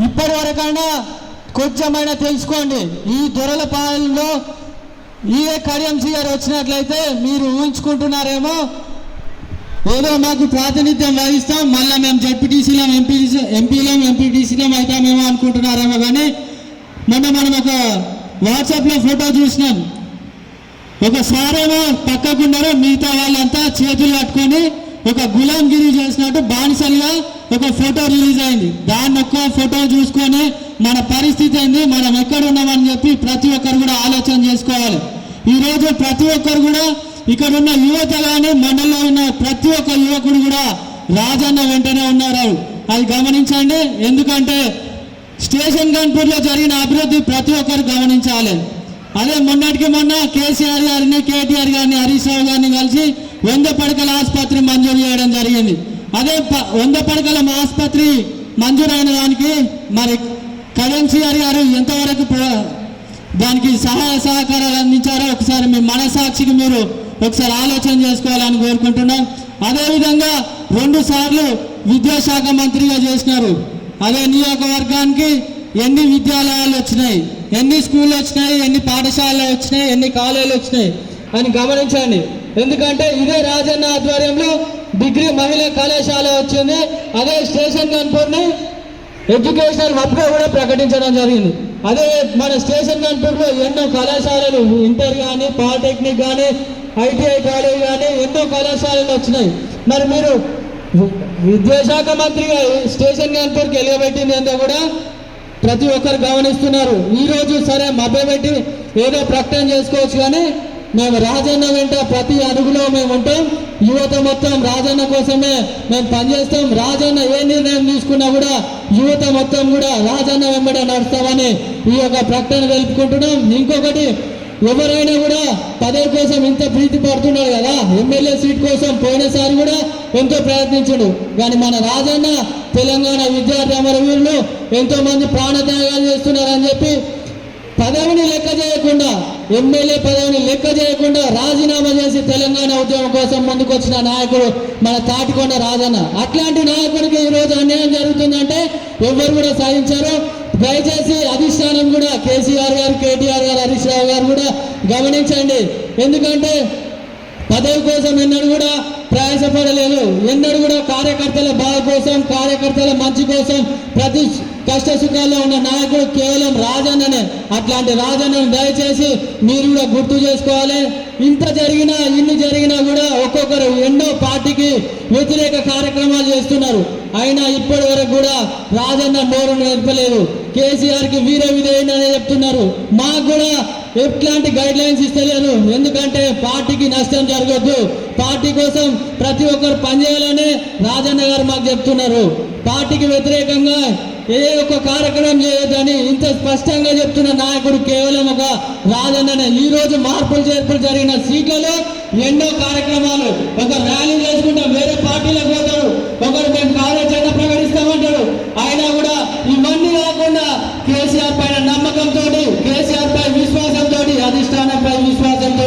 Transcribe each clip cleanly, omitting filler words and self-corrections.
ఇప్పటి వరకైనా కొంచెమైనా తెలుసుకోండి. ఈ దొరల పాలనలో ఈఏ కడియంసీ గారు వచ్చినట్లయితే మీరు ఊహించుకుంటున్నారేమో ఏదో మాకు ప్రాతినిధ్యం వహిస్తాం, మళ్ళీ మేము జడ్పీటీసీలం ఎంపీటీసీలం అవుతామేమో అనుకుంటున్నారేమో. కానీ మొన్న మనం ఒక వాట్సాప్లో ఫోటో చూసినాం. ఒక సారేమో పక్కకున్నారు, మిగతా వాళ్ళంతా చేతులు పట్టుకొని ఒక గులాంగిరి చేసినట్టు బానిసలుగా ఒక ఫోటో రిలీజ్ అయింది. దాన్ని ఒక్క ఫోటో చూసుకొని మన పరిస్థితి ఏంది, మనం ఎక్కడ ఉన్నామని చెప్పి ప్రతి ఒక్కరు కూడా ఆలోచన చేసుకోవాలి. ఈరోజు ప్రతి ఒక్కరు కూడా ఇక్కడ ఉన్న యువత కానీ మండలంలో ఉన్న ప్రతి ఒక్క యువకుడు కూడా రాజన్న వెంటనే ఉన్నారు. అది గమనించండి. ఎందుకంటే స్టేషన్ గన్పూర్లో జరిగిన అభివృద్ధి ప్రతి ఒక్కరు గమనించాలి. అదే మొన్నటికి మొన్న కేసీఆర్ గారిని, కేటీఆర్ గారిని, హరీష్ రావు గారిని కలిసి 100 పడకల ఆసుపత్రి మంజూరు చేయడం జరిగింది. అదే 100 పడకల ఆసుపత్రి మంజూరైన దానికి మరి కడియంసీఆర్ గారు ఎంతవరకు దానికి సహాయ సహకారాలు అందించారో ఒకసారి మీ మనసాక్షికి మీరు ఒకసారి ఆలోచన చేసుకోవాలని కోరుకుంటున్నాం. అదేవిధంగా 2 సార్లు విద్యాశాఖ మంత్రిగా చేసినారు. అదే నియోజకవర్గానికి ఎన్ని విద్యాలయాలు వచ్చినాయి, ఎన్ని స్కూళ్ళు వచ్చినాయి, ఎన్ని పాఠశాలలు వచ్చినాయి, ఎన్ని కాలేజీలు వచ్చినాయి అని గమనించండి. ఎందుకంటే ఇదే రాజన్న ఆధ్వర్యంలో డిగ్రీ మహిళా కళాశాల వచ్చింది. అదే స్టేషన్ గన్పూర్ని ఎడ్యుకేషనల్ హబ్గా కూడా ప్రకటించడం జరిగింది. అదే మన స్టేషన్ గన్పూర్లో ఎన్నో కళాశాలలు, ఇంటర్ కానీ, పాలిటెక్నిక్ కానీ, ఐటీఐ కాలేజ్ కానీ ఎన్నో కళాశాలలు వచ్చినాయి. మరి మీరు విద్యాశాఖ మంత్రిగా స్టేషన్ గన్పూర్కి వెలువబెట్టింది ఏందో కూడా ప్రతి ఒక్కరు గమనిస్తున్నారు. ఈరోజు సరే మభ్యపెట్టి ఏదో ప్రకటన చేసుకోవచ్చు, కానీ మేము రాజన్న వెంట ప్రతి అడుగులో మేము ఉంటాం. యువత మొత్తం రాజన్న కోసమే మేము పనిచేస్తాం. రాజన్న ఏ నిర్ణయం తీసుకున్నా కూడా యువత మొత్తం కూడా రాజన్న వెంబడ నడుస్తామని ఈ యొక్క ప్రకటన తెలుపుకుంటున్నాం. ఇంకొకటి, ఎవరైనా కూడా పదవి కోసం ఇంత ప్రీతి పడుతున్నాడు కదా, ఎమ్మెల్యే సీట్ కోసం పోయినసారి కూడా ఎంతో ప్రయత్నించాడు. కానీ మన రాజన్న తెలంగాణ విద్యార్థి అమరవీరులు ఎంతో మంది ప్రాణత్యాగాలు చేస్తున్నారని చెప్పి పదవిని లెక్క చేయకుండా, ఎమ్మెల్యే పదవిని లెక్క చేయకుండా రాజీనామా చేసి తెలంగాణ ఉద్యమం కోసం ముందుకొచ్చిన నాయకుడు మన తాటికొండ రాజన్న. అట్లాంటి నాయకుడికి ఈరోజు అన్యాయం జరుగుతుందంటే ఎవరు కూడా సాధించారు. దయచేసి అధిష్టానం కూడా కేసీఆర్ గారు, కేటీఆర్ గారు, హరీష్ రావు గారు కూడా గమనించండి. ఎందుకంటే పదవి కోసం ఎన్నడూ కూడా ప్రయాసపడలేదు. ఎన్నడూ కూడా కార్యకర్తల బాధ కోసం, కార్యకర్తల మంచి కోసం, ప్రతి కష్ట సుఖాల్లో ఉన్న నాయకుడు కేవలం రాజన్ననే. అట్లాంటి రాజన్నను దయచేసి మీరు కూడా గుర్తు చేసుకోవాలి. ఇంత జరిగినా, ఇన్ని జరిగినా కూడా ఒక్కొక్కరు ఎన్నో పార్టీకి వ్యతిరేక కార్యక్రమాలు చేస్తున్నారు. అయినా ఇప్పటి వరకు కూడా రాజన్న నోరు నేర్పలేదు. కేసీఆర్కి వీర విధేయుడని చెప్తున్నారు. మాకు కూడా ఎట్లాంటి గైడ్ లైన్స్ ఇస్తలేరు. ఎందుకంటే పార్టీకి నష్టం జరగద్దు, పార్టీ కోసం ప్రతి ఒక్కరు పనిచేయాలని రాజన్న గారు మాకు చెప్తున్నారు. పార్టీకి వ్యతిరేకంగా ఏ ఒక్క కార్యక్రమం చేయొద్దని ఇంత స్పష్టంగా చెప్తున్న నాయకుడు కేవలం ఒక రాజన్ననే. ఈ రోజు మార్పులు చేర్పులు జరిగిన సీట్లలో ఎన్నో కార్యక్రమాలు, ఒక ర్యాలీ చేసుకుంటాం, వేరే పార్టీలకు పోతాడు, ఒకరు మేము కార్యాచరణ ప్రకటిస్తామంటాడు. అయినా కూడా ఇవన్నీ కాకుండా కేసీఆర్ పైన నమ్మకంతో, కేసీఆర్ పై విశ్వాసంతో, అధిష్టానంపై విశ్వాసంతో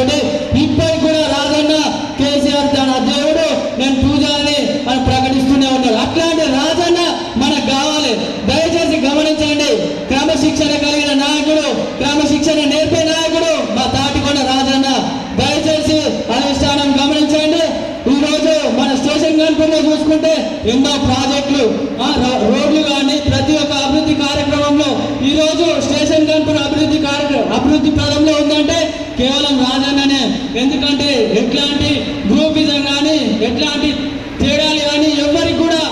ఇప్పటికి కూడా రాజన్న కేసీఆర్ తన దేవుడు, నేను పూజారిని అని ప్రకటిస్తూనే ఉన్నాడు. అట్లాంటి రాజన్న మనకు కావాలి. దయచేసి గమనించండి. క్రమశిక్షణ కలిగిన నాయకుడు, క్రమశిక్షణ నేర్పే నాయకుడు మా తాటికొండ రాజన్న. దయచేసి అధిష్టానం గమనించండి. ఈరోజు మన స్టేషన్ గన్పూర్లో చూసుకుంటే ఎన్నో ప్రాజెక్టులు, రోడ్లు కానీ ప్రతి ఒక్క అభివృద్ధి కార్యక్రమంలో ఈరోజు స్టేషన్ గన్పూర్ అభివృద్ధి పదంలో ఉందంటే కేవలం రాజన్ననే. ఎందుకంటే ఎట్లాంటి గ్రూపిజం కానీ, ఎట్లాంటి తేడాలు కానీ ఎవరికి కూడా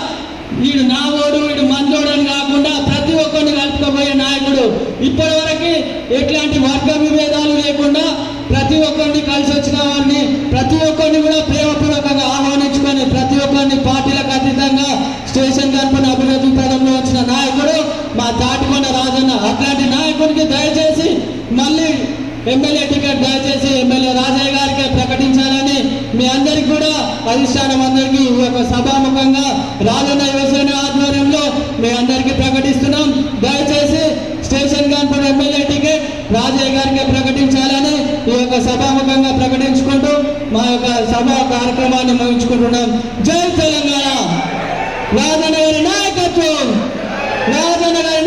వీడు నా ఓడు, వీడు మందోడు అని కాకుండా ప్రతి ఒక్కరిని కలుపుకోబోయే నాయకుడు. ఇప్పటి వరకు ఎట్లాంటి వర్గ విభేదాలు లేకుండా ప్రతి ఒక్కరిని కలిసి వచ్చిన వారిని, ప్రతి ఒక్కరిని కూడా ప్రేమపూర్వకంగా ఆహ్వానించుకొని ప్రతి ఒక్కరిని పార్టీలకు అతీతంగా స్టేషన్ గన్పూర్ అభివృద్ధి పదంలో వచ్చిన నాయకుడు మా తాటికొండ రాజన్న. అట్లాంటి నాయకుడికి దయచేసి మళ్ళీ ఎమ్మెల్యే టికెట్ దయచేసి ఎమ్మెల్యే రాజయ్య గారికి ప్రకటించాలని మీ అందరికీ కూడా అధిష్టానం అందరికీ ఈ యొక్క సభాముఖంగా రాజన్న యువసేన ఆధ్వర్యంలో మీ అందరికీ ప్రకటిస్తున్నాం. దయచేసి Station Ghanpur MLA ticket Rajaiah గారికి ప్రకటించాలని ఈ యొక్క సభాముఖంగా ప్రకటించుకుంటూ మా యొక్క సభా కార్యక్రమాన్ని ముగించుకుంటున్నాం. జై తెలంగాణ. రాజన్న గారి నాయకత్వం, రాజన్న గారి